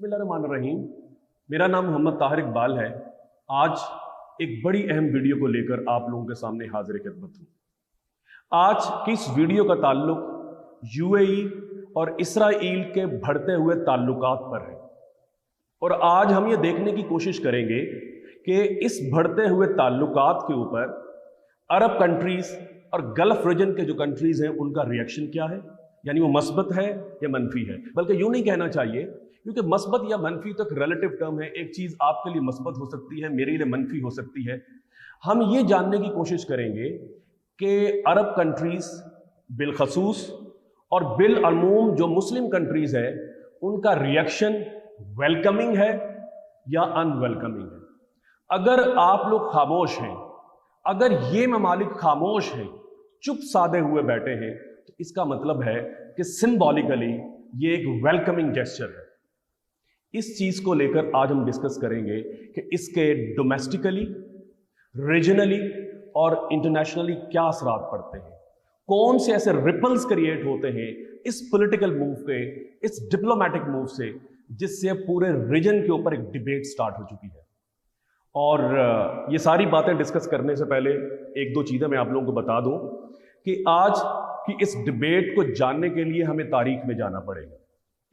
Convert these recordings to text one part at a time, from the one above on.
बिस्मिल्लाहिर्रहमानिर्रहीम। मेरा नाम मोहम्मद ताहिर इकबाल है। आज एक बड़ी अहम वीडियो को लेकर आप लोगों के सामने हाजिर खिदमत हूँ। आज की इस वीडियो का ताल्लुक यूएई और इसराइल के बढ़ते हुए ताल्लुकात पर है और आज हम ये देखने की कोशिश करेंगे कि इस बढ़ते हुए ताल्लुकात के ऊपर अरब कंट्रीज और गल्फ रीजन के जो कंट्रीज हैं उनका रिएक्शन क्या है, यानी वो मस्बत है या मनफी है। बल्कि यूं नहीं कहना चाहिए, क्योंकि मस्बत या मनफी तो एक रिलेटिव टर्म है। एक चीज आपके लिए मस्बत हो सकती है, मेरे लिए मनफी हो सकती है। हम ये जानने की कोशिश करेंगे कि अरब कंट्रीज बिलखसूस और बिलअमूम जो मुस्लिम कंट्रीज है उनका रिएक्शन वेलकमिंग है या अनवेलकमिंग है। अगर आप लोग खामोश हैं, अगर ये ममालिक खामोश हैं, चुप साधे हुए बैठे हैं, तो इसका मतलब है कि सिंबॉलिकली ये एक वेलकमिंग जेस्चर है। इस चीज को लेकर आज हम डिस्कस करेंगे कि इसके डोमेस्टिकली, रीजनली और इंटरनेशनली क्या असरात पड़ते हैं, कौन से ऐसे रिपल्स क्रिएट होते हैं इस पॉलिटिकल मूव के, इस डिप्लोमेटिक मूव से, जिससे पूरे रीजन के ऊपर एक डिबेट स्टार्ट हो चुकी है। और ये सारी बातें डिस्कस करने से पहले एक दो चीज़ें मैं आप लोगों को बता दूं कि आज की इस डिबेट को जानने के लिए हमें तारीख में जाना पड़ेगा।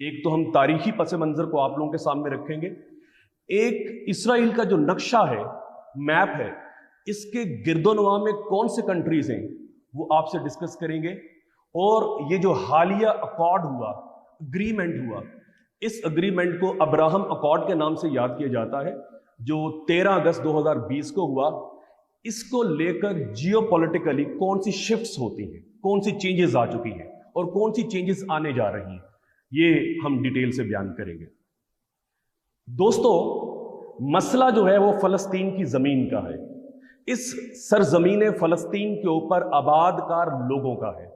एक तो हम तारीखी पस मंजर को आप लोगों के सामने रखेंगे, एक इसराइल का जो नक्शा है, मैप है, इसके गिरदोनवा में कौन से कंट्रीज हैं वो आपसे डिस्कस करेंगे। और ये जो हालिया अकॉर्ड हुआ, अग्रीमेंट हुआ, इस अग्रीमेंट को अब्राहम अकॉर्ड के नाम से याद किया जाता है, जो 13 अगस्त 2020 को हुआ। इसको लेकर जियोपॉलिटिकली कौन सी शिफ्ट्स होती हैं, कौन सी चेंजेस आ चुकी हैं और कौन सी चेंजेस आने जा रही हैं, ये हम डिटेल से बयान करेंगे। दोस्तों, मसला जो है वो फलस्तीन की जमीन का है। इस सरजमीन फलस्तीन के ऊपर आबादकार लोगों का है।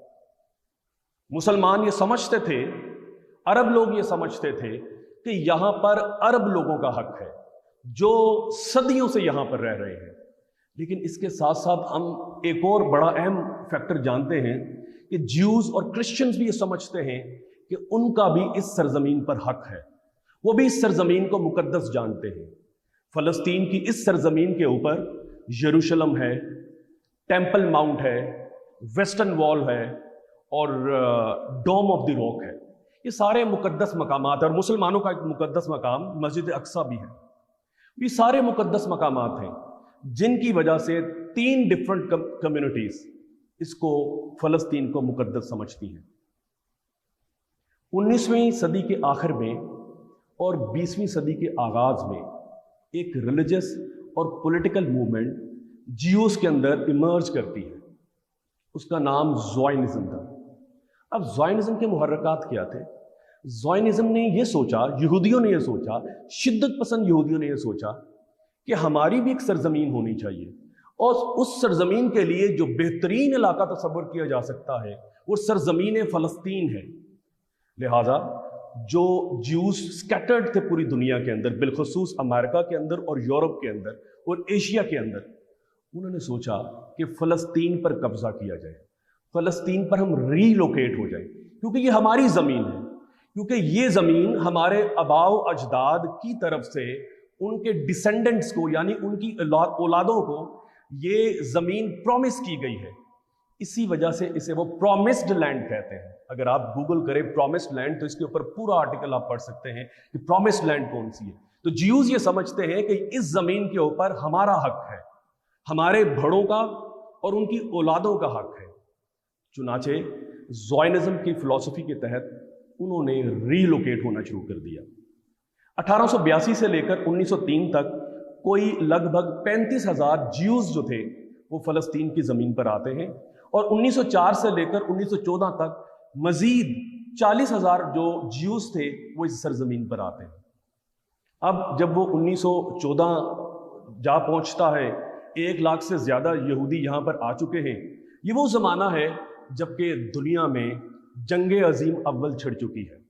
मुसलमान ये समझते थे, अरब लोग ये समझते थे कि यहां पर अरब लोगों का हक है जो सदियों से यहां पर रह रहे हैं। लेकिन इसके साथ साथ हम एक और बड़ा अहम फैक्टर जानते हैं कि ज्यूज और क्रिश्चियंस भी ये समझते हैं कि उनका भी इस सरजमीन पर हक है, वो भी इस सरजमीन को मुकद्दस जानते हैं। फलस्तीन की इस सरजमीन के ऊपर यरूशलेम है, टेंपल माउंट है, वेस्टर्न वॉल है और डोम ऑफ द रॉक है। ये सारे मुकद्दस मकामात हैं और मुसलमानों का एक मुकद्दस मकाम मस्जिद अक्सा भी है। ये सारे मुकद्दस मकामात हैं जिनकी वजह से 3 डिफरेंट कम्युनिटीज इसको फलस्तीन को मुकद्दस समझती हैं। 19वीं सदी के आखिर में और 20वीं सदी के आगाज में एक रिलीजियस और पॉलिटिकल मूवमेंट जियूस के अंदर इमर्ज करती है। उसका नाम ज़ायनिज़्म था। अब ज़ायनिज़्म के मुहर्रकात क्या थे? ज़ायनिज़्म ने ये सोचा, यहूदियों ने ये सोचा, शिद्दत पसंद यहूदियों ने ये सोचा कि हमारी भी एक सरजमीन होनी चाहिए और उस सरजमीन के लिए जो बेहतरीन इलाका तस्वर किया जा सकता है वो सरजमीन फ़लस्तीन है। लिहाजा जो ज्यूज स्कैटर्ड थे पूरी दुनिया के अंदर, बिलखसूस अमेरिका के अंदर और यूरोप के अंदर और एशिया के अंदर, उन्होंने सोचा कि फ़लस्तीन पर कब्जा किया जाए, फ़लस्तीन पर हम रीलोकेट हो जाए, क्योंकि ये हमारी ज़मीन है, क्योंकि ये ज़मीन हमारे आबाओ अजदाद की तरफ से उनके डिसेंडेंट्स को, यानी उनकी औलादों को ये ज़मीन प्रॉमिस की गई है। इसी वजह से इसे वो प्रॉमिस्ड लैंड कहते हैं। अगर आप गूगल करें प्रॉमिस्ड लैंड तो इसके ऊपर पूरा आर्टिकल आप पढ़ सकते हैं कि प्रॉमिस्ड लैंड कौन सी है। तो ज्यूज ये समझते हैं कि इस ज़मीन के ऊपर हमारा हक है, हमारे बड़ों का और उनकी औलादों का हक है। चुनाचे ज़ायनिज़्म की फिलॉसफी के तहत उन्होंने रीलोकेट होना शुरू कर दिया। 1882 से लेकर 1903 तक कोई लगभग 35,000 ज्यूज जो थे वो फलस्तीन की ज़मीन पर आते हैं और 1904 से लेकर 1914 तक मजीद 40,000 जो ज्यूज थे वो इस सरजमीन पर आते हैं। अब जब वो 1914 जा पहुंचता है, 1 लाख से ज़्यादा यहूदी यहाँ पर आ चुके हैं। ये वो ज़माना है जबकि दुनिया में जंगे अजीम अव्वल छिड़ चुकी है।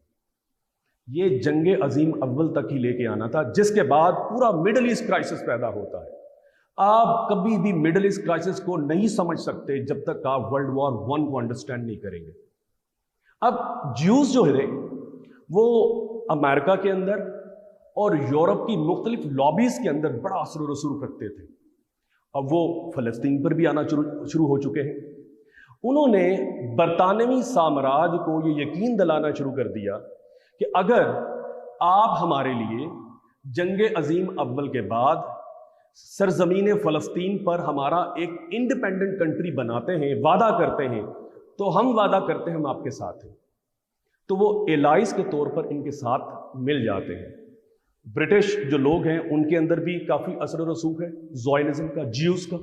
ये जंगे अजीम अव्वल तक ही लेके आना था, जिसके बाद पूरा मिडल ईस्ट क्राइसिस पैदा होता है। आप कभी भी मिडल ईस्ट क्राइसिस को नहीं समझ सकते जब तक आप वर्ल्ड वॉर 1 को अंडरस्टैंड नहीं करेंगे। अब ज्यूज जो है वो अमेरिका के अंदर, और यूरोप की मुख्तलिफ लॉबीज के अंदर बड़ा असर व रसूख रखते थे। अब वो फ़लस्तीन पर भी आना शुरू हो चुके हैं। उन्होंने बरतानवी साम्राज्य को ये यकीन दिलाना शुरू कर दिया कि अगर आप हमारे लिए जंग अजीम अव्वल के बाद सरजमीन फ़लस्तीन पर हमारा एक इंडिपेंडेंट कंट्री बनाते हैं, वादा करते हैं, तो हम वादा करते हैं हम आपके साथ हैं। तो वो एलाइज के तौर पर इनके साथ मिल जाते हैं। ब्रिटिश जो लोग हैं उनके अंदर भी काफ़ी असर व रसूख है ज़ायनिज़्म का, ज्यूस का।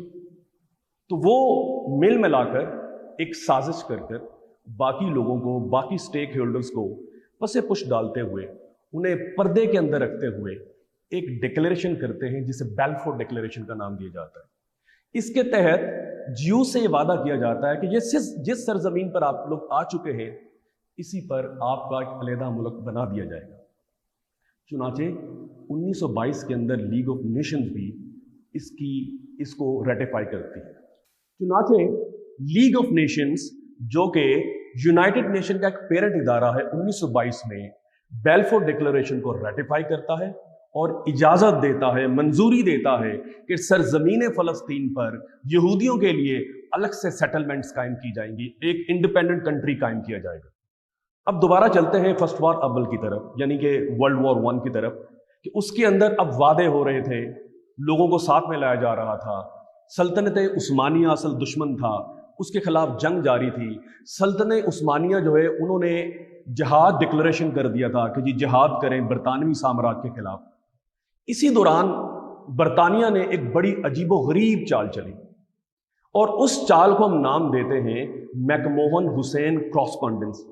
तो वो मिल मिलाकर एक साजिश कर कर बाकी लोगों को, बाकी स्टेक होल्डर्स को पसे पुश डालते हुए, उन्हें पर्दे के अंदर रखते हुए एक डिक्लेरेशन करते हैं जिसे बेल्फोर डिक्लेरेशन का नाम दिया जाता है। इसके तहत ज्यू से ये वादा किया जाता है कि ये जिस सरजमीन पर आप लोग आ चुके हैं इसी पर आपका एक अलहदा मुल्क बना दिया जाएगा। चुनाचे 1922 के अंदर लीग ऑफ नेशंस भी इसको रेटिफाई करती है। चुनाचे लीग ऑफ नेशंस जो कि यूनाइटेड नेशन का एक पेरेंट इदारा है, 1922 में बेल्फोर डिक्लेरेशन को रेटिफाई करता है और इजाजत देता है, मंजूरी देता है कि सरजमीन फ़लस्तीन पर यहूदियों के लिए अलग से सेटलमेंट्स कायम की जाएंगी, एक इंडिपेंडेंट कंट्री कायम किया जाएगा। अब दोबारा चलते हैं फर्स्ट वार अव्वल की तरफ, यानी कि वर्ल्ड वॉर 1 की तरफ, कि उसके अंदर अब वादे हो रहे थे, लोगों को साथ में लाया जा रहा था। सल्तनत उस्मानिया असल दुश्मन था, उसके खिलाफ जंग जारी थी। सल्तनत उस्मानिया जो है उन्होंने जिहाद डिक्लेरेशन कर दिया था कि जी जिहाद करें बरतानवी साम्राज्य के खिलाफ। इसी दौरान बरतानिया ने एक बड़ी अजीबोगरीब चाल चली और उस चाल को हम नाम देते हैं मैकमोहन हुसैन क्रॉसपॉन्डेंस।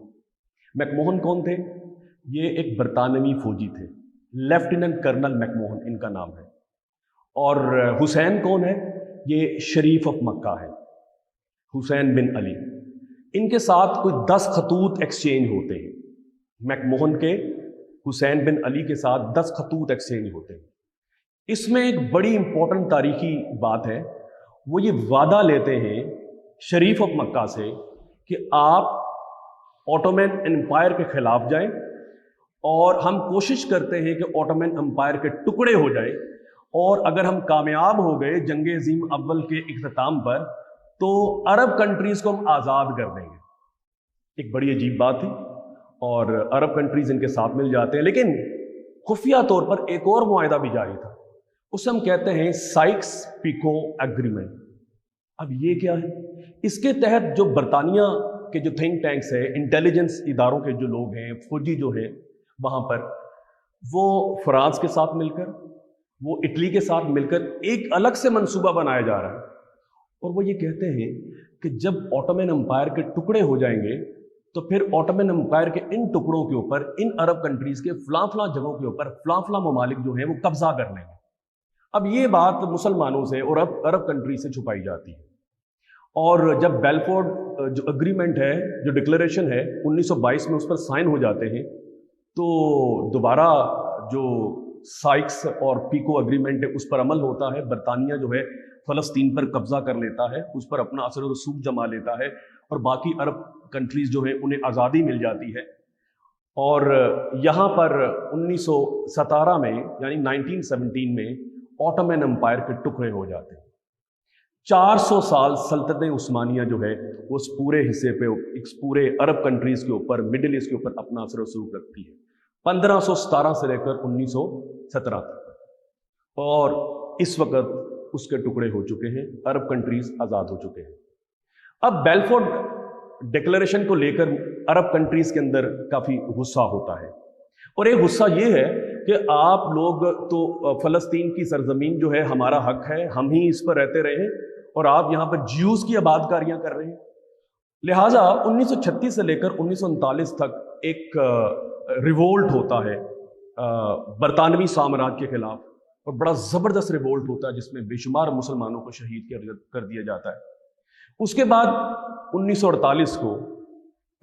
मैकमोहन कौन थे? ये एक बरतानवी फौजी थे, लेफ्टिनेंट कर्नल मैकमोहन इनका नाम है। और हुसैन कौन है? ये शरीफ ऑफ मक्का है, हुसैन बिन अली। इनके साथ कोई 10 खतूत एक्सचेंज होते हैं। मैकमोहन के हुसैन बिन अली के साथ 10 खतूत एक्सचेंज होते हैं। इसमें एक बड़ी इंपॉर्टेंट तारीखी बात है, वो ये वादा लेते हैं शरीफ ऑफ मक्का से कि आप ऑटोमन एम्पायर के खिलाफ जाएं और हम कोशिश करते हैं कि ऑटोमन एम्पायर के टुकड़े हो जाएं, और अगर हम कामयाब हो गए जंग अजीम अव्वल के इख्तिताम पर तो अरब कंट्रीज को हम आज़ाद कर देंगे। एक बड़ी अजीब बात थी और अरब कंट्रीज इनके साथ मिल जाते हैं। लेकिन खुफिया तौर पर एक और मुआहदा भी जारी था, उसे हम कहते हैं साइक्स पिको एग्रीमेंट। अब ये क्या है? इसके तहत जो बरतानिया के जो थिंक टैंक्स है, इंटेलिजेंस इदारों के जो लोग हैं, फौजी जो हैं वहाँ पर, वो फ्रांस के साथ मिलकर, वो इटली के साथ मिलकर एक अलग से मंसूबा बनाया जा रहा है। और वो ये कहते हैं कि जब ऑटोमन एम्पायर के टुकड़े हो जाएंगे तो फिर ऑटोमन एम्पायर के इन टुकड़ों के ऊपर, इन अरब कंट्रीज के फलां जगहों के ऊपर फलां ममालिक जो हैं वो कब्जा कर लेंगे। अब ये बात मुसलमानों से और अरब कंट्री से छुपाई जाती है। और जब बेल्फोर जो अग्रीमेंट है, जो डिक्लेरेशन है 1922 में, उस पर साइन हो जाते हैं, तो दोबारा जो साइक्स और पिको अग्रीमेंट है उस पर अमल होता है। बरतानिया जो है फ़लस्तीन पर कब्जा कर लेता है, उस पर अपना असर और रसूख जमा लेता है, और बाकी अरब कंट्रीज जो है उन्हें आज़ादी मिल जाती है। और यहाँ पर 1917 में, यानी 1917 में ऑटोमन एम्पायर के टुकड़े हो जाते हैं। 400 साल सल्तनत उस्मानिया जो है उस पूरे हिस्से पे, इस पूरे अरब कंट्रीज के ऊपर, मिडिल ईस्ट के ऊपर अपना असर रसूख रखती है, 1517 से लेकर 1917 तक। और इस वक्त उसके टुकड़े हो चुके हैं, अरब कंट्रीज आज़ाद हो चुके हैं। अब बेल्फोर डिक्लेरेशन को लेकर अरब कंट्रीज के अंदर काफ़ी गुस्सा होता है, और एक गुस्सा ये है कि आप लोग तो फ़लस्तीन की सरजमीन जो है हमारा हक है, हम ही इस पर रहते रहे, और आप यहाँ पर ज्यूज़ की आबादकारियाँ कर रहे हैं। लिहाजा 1936 से लेकर 1939 तक एक रिवोल्ट होता है बरतानवी साम्राज्य के खिलाफ, और बड़ा ज़बरदस्त रिवोल्ट होता है जिसमें बेशुमार मुसलमानों को शहीद कर दिया जाता है। उसके बाद 1948 को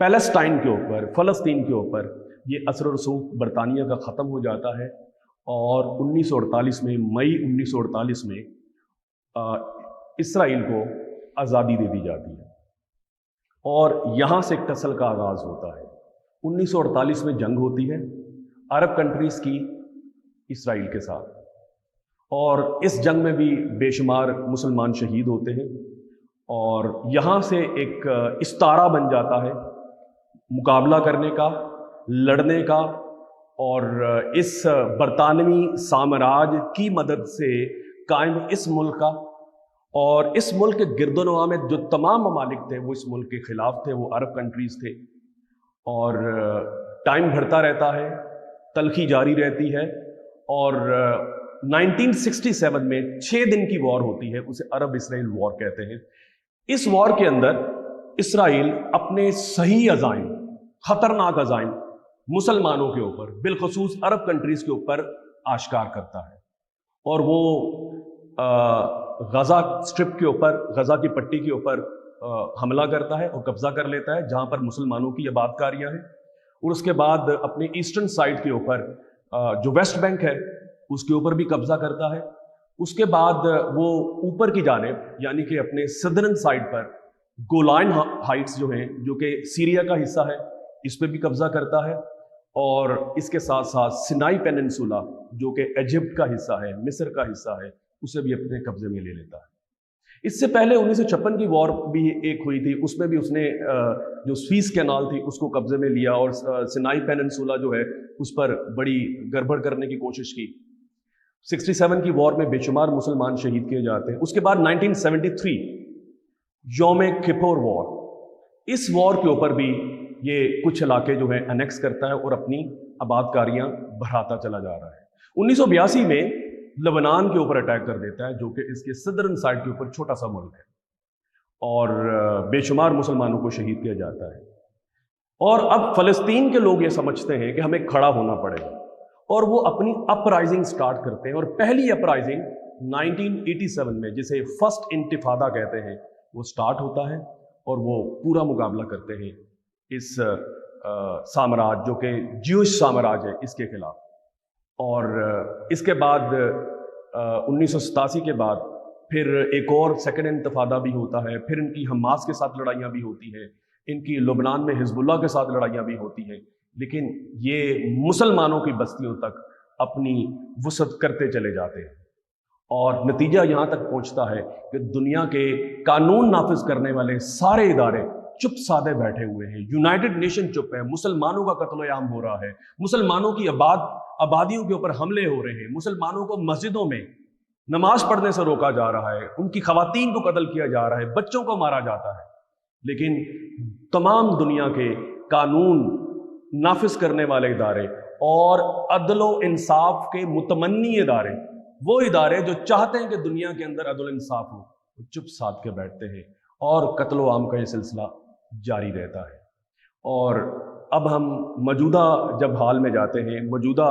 पैलेस्टाइन के ऊपर, फ़लस्तीन के ऊपर ये असर रसूख बरतानिया का ख़त्म हो जाता है, और 1948 में, मई 1948 में इसराइल को आज़ादी दे दी जाती है, और यहाँ से टसल का आगाज़ होता है। 1948 में जंग होती है, अरब कंट्रीज़ की इसराइल के साथ, और इस जंग में भी बेशुमार मुसलमान शहीद होते हैं। और यहाँ से एक इस्तारा बन जाता है मुकाबला करने का, लड़ने का, और इस बरतानवी साम्राज्य की मदद से कायम इस मुल्क का, और इस मुल्क के गिरदोनवा में जो तमाम ममालिक थे वो इस मुल्क के ख़िलाफ़ थे, वो अरब कंट्रीज़ थे। और टाइम बढ़ता रहता है, तलखी जारी रहती है, और 1967 में 6 दिन की वॉर होती है, उसे अरब इसराइल वॉर कहते हैं। इस वॉर के अंदर इसराइल अपने सही अज़ाइम, ख़तरनाक अज़ाइम मुसलमानों के ऊपर, बिलखसूस अरब कंट्रीज़ के ऊपर आश्कार करता है, और वो गज़ा स्ट्रिप के ऊपर, गज़ा की पट्टी के ऊपर हमला करता है और कब्ज़ा कर लेता है, जहाँ पर मुसलमानों की आबादकारियाँ हैं। और उसके बाद अपने ईस्टर्न साइड के ऊपर जो वेस्ट बैंक है उसके ऊपर भी कब्ज़ा करता है। उसके बाद वो ऊपर की जानिब, यानी कि अपने सदर्न साइड पर गोलान हाइट्स जो हैं, जो कि सीरिया का हिस्सा है, इस पर भी कब्ज़ा करता है। और इसके साथ साथ सिनाई पेनिनसुला, जो कि इजिप्ट का हिस्सा है, मिस्र का हिस्सा है, उसे भी अपने कब्जे में ले लेता है। इससे पहले 1956 की वॉर भी एक हुई थी, उसमें भी उसने जो स्वीज कैनाल थी उसको कब्जे में लिया, और सिनाई पेनिनसुला जो है उस पर बड़ी गड़बड़ करने की कोशिश की। 67 की वॉर में बेशुमार मुसलमान शहीद किए जाते हैं। उसके बाद 1973 यौम किपुर वॉर, इस वॉर के ऊपर भी ये कुछ इलाके जो है अनेक्स करता है और अपनी आबादकारियां बढ़ाता चला जा रहा है। 1982 में लबनान के ऊपर अटैक कर देता है, जो कि इसके सदर्न साइड के ऊपर छोटा सा मुल्क है, और बेशुमार मुसलमानों को शहीद किया जाता है। और अब फ़लस्तीन के लोग ये समझते हैं कि हमें खड़ा होना पड़ेगा, और वो अपनी अपराइजिंग स्टार्ट करते हैं। और पहली अपराइजिंग 1987 में, जिसे फर्स्ट इंतिफादा कहते हैं, वो स्टार्ट होता है, और वो पूरा मुकाबला करते हैं इस साम्राज्य, जो कि ज्यूइश साम्राज्य है, इसके खिलाफ। और इसके बाद 1987 के बाद फिर एक और सेकेंड इंतफादा भी होता है। फिर इनकी हमास के साथ लड़ाइयाँ भी होती हैं, इनकी लुबनान में हिजबुल्लाह के साथ लड़ाइयाँ भी होती हैं, लेकिन ये मुसलमानों की बस्तियों तक अपनी वुसअत करते चले जाते हैं। और नतीजा यहाँ तक पहुँचता है कि दुनिया के कानून नाफिज करने वाले सारे इदारे चुप साधे बैठे हुए हैं। यूनाइटेड नेशन चुप है, मुसलमानों का कत्ल-ए-आम हो रहा है, मुसलमानों की आबादियों के ऊपर हमले हो रहे हैं, मुसलमानों को मस्जिदों में नमाज पढ़ने से रोका जा रहा है, उनकी खवातीन को कत्ल किया जा रहा है, बच्चों को मारा जाता है। लेकिन तमाम दुनिया के कानून नाफिज करने वाले इदारे और अदलो इंसाफ के मुतमन्नी इदारे, वो इदारे जो चाहते हैं कि दुनिया के अंदर अदल इंसाफ हो, चुप साध के बैठते हैं, और कत्ल-ए-आम का ये सिलसिला जारी रहता है। और अब हम मौजूदा जब हाल में जाते हैं, मौजूदा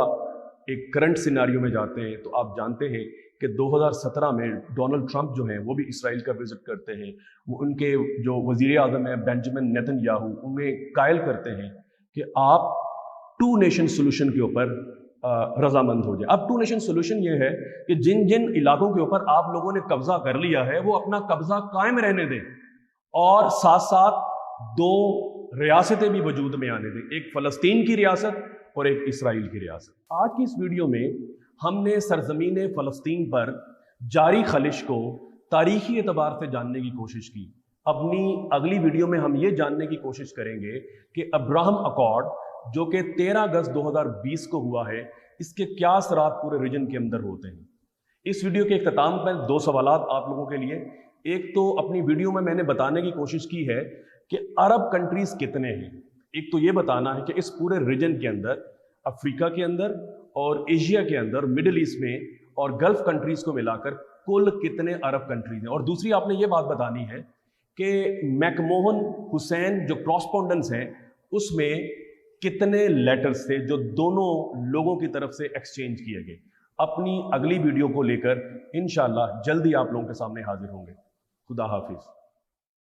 एक करंट सिनारियो में जाते हैं, तो आप जानते हैं कि 2017 में डोनाल्ड ट्रंप जो हैं वो भी इसराइल का विजिट करते हैं। वो उनके जो वज़ीर आज़म है बेंजामिन नेतन्याहू, उन्हें कायल करते हैं कि आप 2 नेशन सोल्यूशन के ऊपर रजामंद हो जाए। अब 2 नेशन सोल्यूशन ये है कि जिन जिन इलाकों के ऊपर आप लोगों ने कब्जा कर लिया है वो अपना कब्जा कायम रहने दें, और साथ साथ 2 रियासतें भी वजूद में आने दें, एक फ़लस्तीन की रियासत और एक इसराइल की रियासत। आज की इस वीडियो में हमने सरजमीन फ़लस्तीन पर जारी खलिश को तारीखी एतबार से जानने की कोशिश की। अपनी अगली वीडियो में हम ये जानने की कोशिश करेंगे कि अब्राहम अकॉर्ड, जो कि 13 अगस्त 2020 को हुआ है, इसके क्या असरात पूरे रीजन के अंदर होते हैं। इस वीडियो के इख्तिताम पर 2 सवालात आप लोगों के लिए। एक तो अपनी वीडियो में मैंने बताने की कोशिश की है कि अरब कंट्रीज कितने हैं। एक तो ये बताना है कि इस पूरे रीजन के अंदर, अफ्रीका के अंदर और एशिया के अंदर, मिडिल ईस्ट में और गल्फ कंट्रीज को मिलाकर कुल कितने अरब कंट्रीज हैं। और दूसरी आपने ये बात बतानी है कि मैकमोहन हुसैन जो क्रॉसपोंडेंस हैं उसमें कितने लेटर्स थे जो दोनों लोगों की तरफ से एक्सचेंज किए गए। अपनी अगली वीडियो को लेकर इंशाअल्लाह जल्दी आप लोगों के सामने हाजिर होंगे। खुदा हाफिज।